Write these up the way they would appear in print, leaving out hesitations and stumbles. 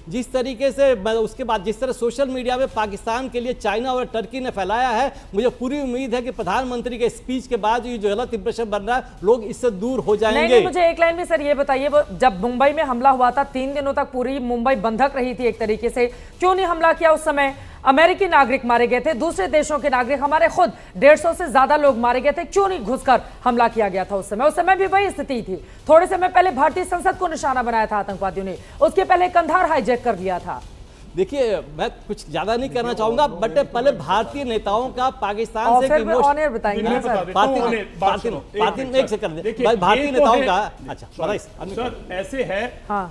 जिस तरीके से उसके बाद जिस तरह सोशल मीडिया में पाकिस्तान के लिए चाइना और टर्की ने फैलाया है, मुझे पूरी उम्मीद है कि प्रधानमंत्री के स्पीच के बाद ये जो गलत इंप्रेशन बन रहा है, लोग इससे दूर हो जाएंगे। नहीं, मुझे एक लाइन में सर ये बताइए, जब मुंबई में हमला हुआ था 3 दिनों तक पूरी मुंबई बंधक रही थी एक तरीके से, क्यों नहीं हमला किया उस समय? अमेरिकी नागरिक मारे गए थे, दूसरे देशों के नागरिक, हमारे खुद 150 से ज्यादा लोग मारे गए थे, क्यों नहीं घुसकर हमला किया गया था उस समय? उस समय भी वही स्थिति थी। थोड़े समय पहले भारतीय संसद को निशाना बनाया था आतंकवादियों ने, उसके पहले कंधार हाईजैक कर लिया था। देखिए, मैं कुछ ज्यादा नहीं करना चाहूंगा, बट पहले भारतीय नेताओं का पाकिस्तान से भारतीय नेताओं का अच्छा सर ऐसे है।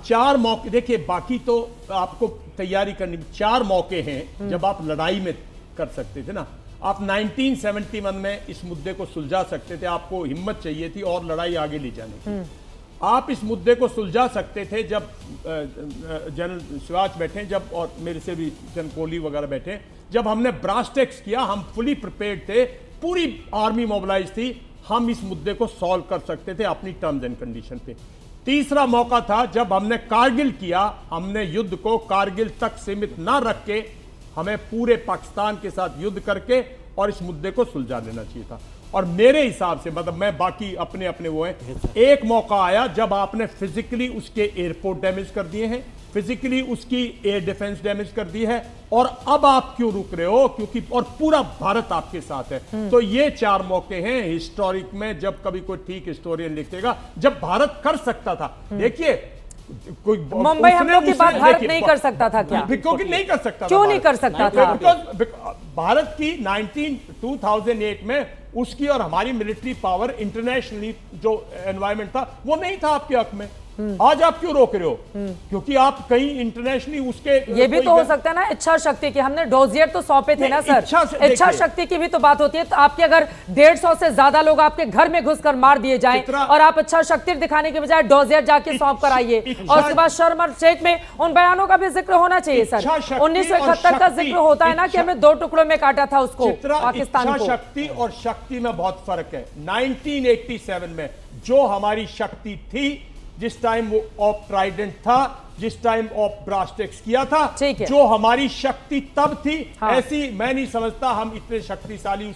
4 मौके देखिए, बाकी तो आपको तैयारी करनी, 4 मौके हैं जब आप लड़ाई में कर सकते थे ना। आप 1971 में इस मुद्दे को सुलझा सकते थे, आपको हिम्मत चाहिए थी और लड़ाई आगे ले जाने की। आप इस मुद्दे को सुलझा सकते थे जब जनरल शिवाज बैठे, जब और मेरे से भी जनरल कोहली वगैरह बैठे, जब हमने ब्रास टैक्स किया, हम फुली प्रिपेयर्ड थे, पूरी आर्मी मोबिलाइज थी, हम इस मुद्दे को सॉल्व कर सकते थे अपनी टर्म्स एंड कंडीशन पे। तीसरा मौका था जब हमने कारगिल किया, हमने युद्ध को कारगिल तक सीमित ना रख के हमें पूरे पाकिस्तान के साथ युद्ध करके और इस मुद्दे को सुलझा लेना चाहिए था। और मेरे हिसाब से, मतलब मैं बाकी अपने अपने वो हैं, एक मौका आया जब आपने फिजिकली उसके एयरपोर्ट डैमेज कर दिए हैं, फिजिकली उसकी एयर डिफेंस डैमेज कर दी है, और अब आप क्यों रुक रहे हो? क्योंकि और पूरा भारत आपके साथ है। तो ये 4 मौके हैं हिस्टोरिक में, जब कभी कोई ठीक हिस्टोरियन लिखेगा, जब भारत कर सकता था। देखिए, कोई मुंबई हमलों की बात भारत नहीं कर सकता था क्या? क्योंकि नहीं कर सकता था। क्यों नहीं कर सकता था? भारत की 2008 में उसकी और हमारी मिलिट्री पावर इंटरनेशनली जो एनवायरमेंट था वो नहीं था आपके हक में। आज आप क्यों रोक रहे हो? क्योंकि आप कहीं इंटरनेशनली उसके ये भी तो हो सकता है ना, इच्छा शक्ति की। हमने डोजियर तो सौंपे थे ना सर, इच्छा शक्ति की भी तो बात होती है। तो आपके अगर 150 से ज्यादा लोग आपके घर में घुसकर मार दिए जाएं और आप इच्छा शक्ति दिखाने के बजाय डोजियर जाके सौंप कर आइए, और उसके बाद शर्म और शेख में उन बयानों का भी जिक्र होना चाहिए सर। 1971 का जिक्र होता है ना कि हमें 2 टुकड़ों में काटा था उसको, पाकिस्तान को। शक्ति और शक्ति में बहुत फर्क है। 1987 में जो हमारी शक्ति थी, जिस टाइम वो ऑफ ट्राइडेंट था, जिस टाइम ऑफ ब्रास टैक्स किया था, जो हमारी शक्ति तब थी, ऐसी मैं नहीं समझता हम इतने शक्तिशाली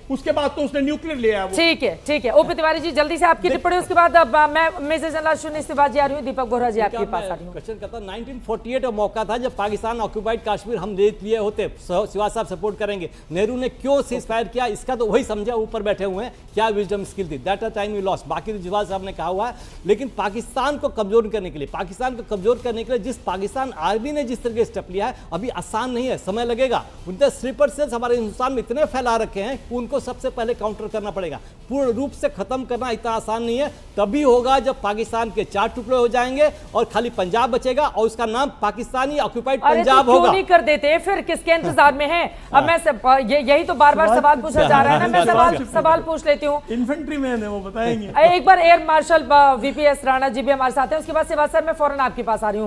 उसके बाद तो उसने न्यूक्लियर ले आया। ठीक है, ठीक है। ओपी तिवारी जी जल्दी से आपकी टिप्पणी, उसके बाद मैं मेजर जनरल शून्य शिवाजी आ रही हूँ, दीपक बोहरा जी आपके पास आ रही हूँ। क्वेश्चन करता 1948 का मौका था जब पाकिस्तान ऑक्यूपाइड कश्मीर हम देख लिए होते, शिवाज साहब सपोर्ट करेंगे। नेहरू ने क्यों सीज फायर किया, इसका तो वही समझा, ऊपर बैठे हुए हैं, क्या विजडम स्किल थी, दैट टाइम वी लॉस्ट। बाकी तो शिवाज साहब ने कहा हुआ है। लेकिन पाकिस्तान को कमजोर करने के लिए जिस पाकिस्तान आर्मी ने जिस तरह के स्टेप लिया है, अभी आसान नहीं है, समय लगेगा। उनके स्लीपर सेल्स हमारे हिंदुस्तान में इतने फैला रखे हैं कि उनको सबसे पहले काउंटर करना पड़ेगा। पूर्ण रूप से खत्म करना इतना आसान नहीं है। तभी होगा जब पाकिस्तान के 4 टुकड़े हो जाएंगे और खाली पंजाब बचेगा और उसका नाम पाकिस्तानी ऑक्यूपाइड पंजाब होगा। क्यों नहीं कर देते फिर? किसके इंतजार में है? अब मैं यही तो बार-बार सवाल पूछा जा रहा है ना, मैं सवाल पूछ लेती हूँ। इन्फेंट्री मैन है, वो बताएंगे। एक बार air marshal VPS Rana ji भी हमारे साथ हैं, उसके बाद शिवाज सर मैं फौरन आपके पास आ रही हूँ।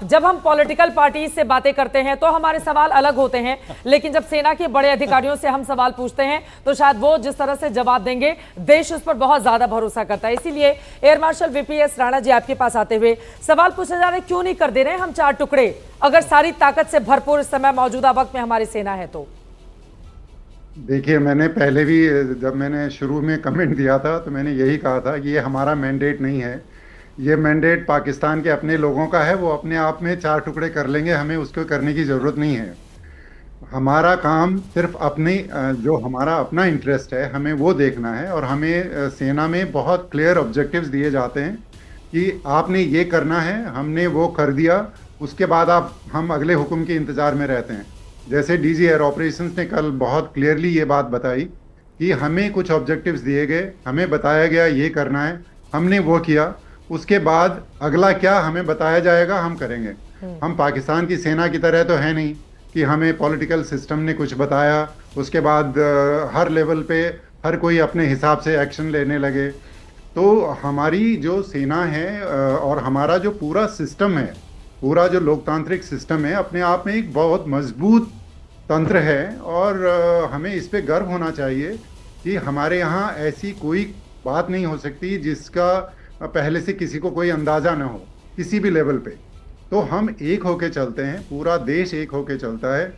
जब हम पॉलिटिकल पार्टी से बातें करते हैं तो हमारे सवाल अलग होते हैं, लेकिन जब सेना के बड़े अधिकारियों से हम सवाल पूछते हैं तो शायद वो जिस तरह से जवाब देंगे, देश उस पर बहुत ज्यादा भरोसा करता है। इसीलिए air marshal VPS Rana ji आपके पास आते हुए सवाल पूछा जा रहा है, क्यों नहीं कर दे रहे हम 4 टुकड़े, अगर सारी ताकत से भरपूर इस समय मौजूदा वक्त में हमारी सेना है तो? देखिए, मैंने पहले भी जब मैंने शुरू में कमेंट दिया था तो मैंने यही कहा था कि ये हमारा मैंडेट नहीं है, ये मैंडेट पाकिस्तान के अपने लोगों का है। वो अपने आप में 4 टुकड़े कर लेंगे, हमें उसको करने की ज़रूरत नहीं है। हमारा काम सिर्फ अपनी जो हमारा अपना इंटरेस्ट है हमें वो देखना है, और हमें सेना में बहुत क्लियर ऑब्जेक्टिव्स दिए जाते हैं कि आपने ये करना है, हमने वो कर दिया, उसके बाद हम अगले हुक्म के इंतज़ार में रहते हैं। जैसे डीजी एयर ऑपरेशंस ने कल बहुत क्लियरली ये बात बताई कि हमें कुछ ऑब्जेक्टिव्स दिए गए, हमें बताया गया ये करना है, हमने वो किया, उसके बाद अगला क्या हमें बताया जाएगा हम करेंगे। हम पाकिस्तान की सेना की तरह तो है नहीं कि हमें पॉलिटिकल सिस्टम ने कुछ बताया, उसके बाद हर लेवल पे हर कोई अपने हिसाब से एक्शन लेने लगे। तो हमारी जो सेना है और हमारा जो पूरा सिस्टम है, पूरा जो लोकतांत्रिक सिस्टम है, अपने आप में एक बहुत मजबूत तंत्र है, और हमें इस पे गर्व होना चाहिए कि हमारे यहाँ ऐसी कोई बात नहीं हो सकती जिसका पहले से किसी को कोई अंदाज़ा ना हो किसी भी लेवल पे। तो हम एक होके चलते हैं, पूरा देश एक होके चलता है।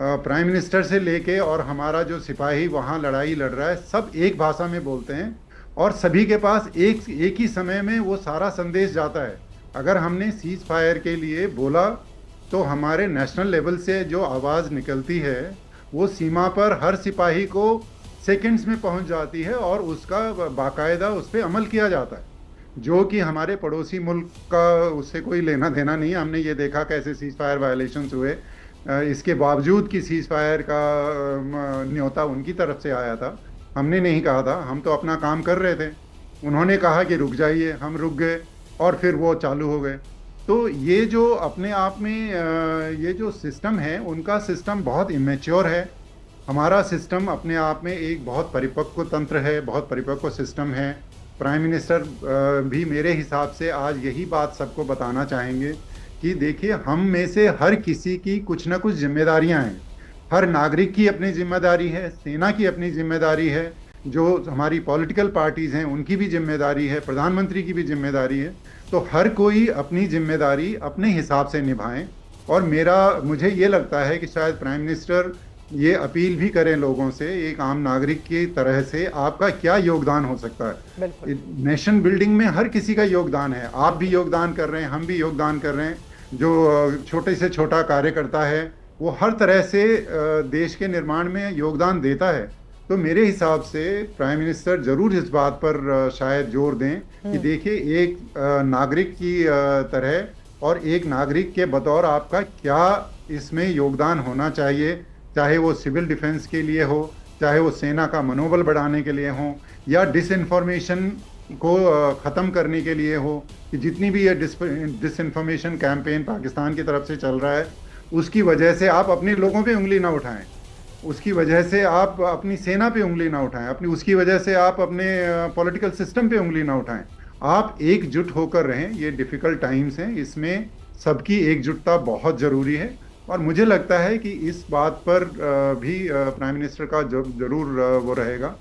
प्राइम मिनिस्टर से लेके और हमारा जो सिपाही वहाँ लड़ाई लड़ रहा है, सब एक भाषा में बोलते हैं और सभी के पास एक ही समय में वो सारा संदेश जाता है। अगर हमने सीज फायर के लिए बोला तो हमारे नेशनल लेवल से जो आवाज़ निकलती है वो सीमा पर हर सिपाही को सेकंड्स में पहुंच जाती है और उसका बाकायदा उस पर अमल किया जाता है, जो कि हमारे पड़ोसी मुल्क का उससे कोई लेना देना नहीं है। हमने ये देखा कैसे सीज फायर वायलेशंस हुए, इसके बावजूद कि सीज फायर का न्योता उनकी तरफ से आया था। हमने नहीं कहा था, हम तो अपना काम कर रहे थे। उन्होंने कहा कि रुक जाइए, हम रुक गए और फिर वो चालू हो गए। तो ये जो अपने आप में ये जो सिस्टम है, उनका सिस्टम बहुत इमेच्योर है। हमारा सिस्टम अपने आप में एक बहुत परिपक्व तंत्र है, बहुत परिपक्व सिस्टम है। प्राइम मिनिस्टर भी मेरे हिसाब से आज यही बात सबको बताना चाहेंगे कि देखिए, हम में से हर किसी की कुछ ना कुछ जिम्मेदारियां हैं। हर नागरिक की अपनी जिम्मेदारी है, सेना की अपनी जिम्मेदारी है, जो हमारी पॉलिटिकल पार्टीज़ हैं उनकी भी जिम्मेदारी है, प्रधानमंत्री की भी जिम्मेदारी है। तो हर कोई अपनी जिम्मेदारी अपने हिसाब से निभाएं। और मुझे ये लगता है कि शायद प्राइम मिनिस्टर ये अपील भी करें लोगों से, एक आम नागरिक की तरह से, आपका क्या योगदान हो सकता है। नेशन बिल्डिंग में हर किसी का योगदान है, आप भी योगदान कर रहे हैं, हम भी योगदान कर रहे हैं। जो छोटे से छोटा कार्य करता है वो हर तरह से देश के निर्माण में योगदान देता है। तो मेरे हिसाब से प्राइम मिनिस्टर जरूर इस बात पर शायद जोर दें कि देखिए, एक नागरिक की तरह और एक नागरिक के बतौर आपका क्या इसमें योगदान होना चाहिए, चाहे वो सिविल डिफेंस के लिए हो, चाहे वो सेना का मनोबल बढ़ाने के लिए हो, या डिसइंफॉर्मेशन को ख़त्म करने के लिए हो। कि जितनी भी ये डिसइंफॉर्मेशन कैंपेन पाकिस्तान की तरफ से चल रहा है, उसकी वजह से आप अपने लोगों पे उंगली ना उठाएं, उसकी वजह से आप अपनी सेना पे उंगली ना उठाएं, उसकी वजह से आप अपने पॉलिटिकल सिस्टम पे उंगली ना उठाएं। आप एकजुट होकर रहें। ये डिफ़िकल्ट टाइम्स हैं, इसमें सबकी एकजुटता बहुत ज़रूरी है। और मुझे लगता है कि इस बात पर भी प्राइम मिनिस्टर का जरूर वो रहेगा।